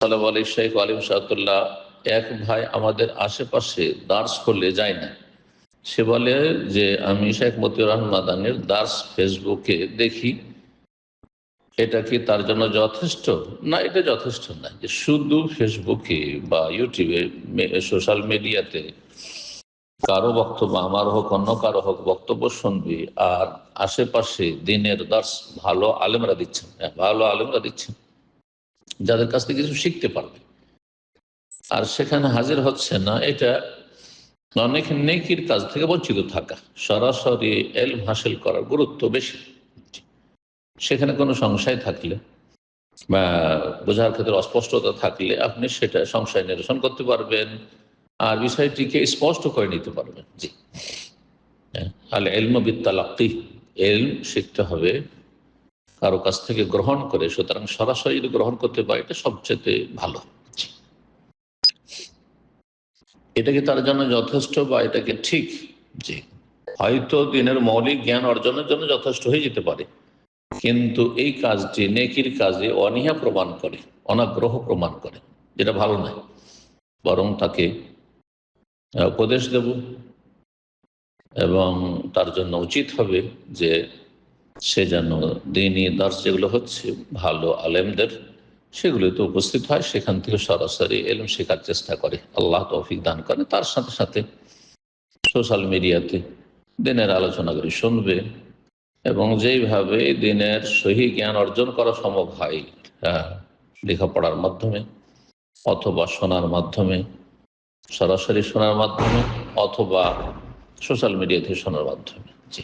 সালাম আলী শেখ আলিম শাহতুল্লাহ, এক ভাই আমাদের আশেপাশে দার্স করলে যায় না। সে বলে যে আমি শেখ মতিউর রহমান মাদানির দার্স ফেসবুকে দেখি, এটা কি তার জন্য যথেষ্ট? না, এটা যথেষ্ট না যে শুধু ফেসবুকে বা ইউটিউবে সোশ্যাল মিডিয়াতে কারো বক্তব্য, আমার হোক অন্য কারো হোক, বক্তব্য শুনবি আর আশেপাশে দিনের দার্স ভালো আলেমরা দিচ্ছেন, ভালো আলেমরা দিচ্ছেন যাদের কাছ থেকে কিছু শিখতে পারবে, আর সেখানে হাজির হচ্ছে না, এটা অনেক নেকির কাজ থেকে বঞ্চিত থাকা। সরাসরি এলম হাসিল করার গুরুত্ব বেশি। সেখানে কোনো সংশয় থাকলে বা বোঝার ক্ষেত্রে অস্পষ্টতা থাকলে আপনি সেটা সংশয় নিরসন করতে পারবেন আর বিষয়টিকে স্পষ্ট করে নিতে পারবেন। জি, আল ইলম বিত্তালাক্কি, ইলম শিখতে হবে কারো কাছ থেকে গ্রহণ করে, সুতরাং সরাসরি যদি গ্রহণ করতে পারে এটা সবচেয়ে ভালো। এটা কি তার জন্য যথেষ্ট বা এটাকে ঠিক? জি, হয়তো দিনের মৌলিক জ্ঞান অর্জনের জন্য যথেষ্ট হয়ে যেতে পারে, কিন্তু এই কাজটি নেকির কাজে অনীহা প্রমাণ করে, অনাগ্রহ প্রমাণ করে, যেটা ভালো নয়। বরং তাকে উপদেশ দেব এবং তার জন্য উচিত হবে যে সে যেন দিনই দার্স যেগুলো হচ্ছে ভালো আলেমদের, সেগুলোতে উপস্থিত হয়, সেখান থেকে সরাসরি এলম শেখার চেষ্টা করে, আল্লাহ তৌফিক দান করে। তার সাথে সাথে সোশ্যাল মিডিয়াতে দিনের আলোচনাগুলি শুনবে এবং যেইভাবে দিনের সহি জ্ঞান অর্জন করা সম্ভব হয়, লেখাপড়ার মাধ্যমে অথবা শোনার মাধ্যমে, সরাসরি শোনার মাধ্যমে অথবা সোশ্যাল মিডিয়াতে শোনার মাধ্যমে। জি।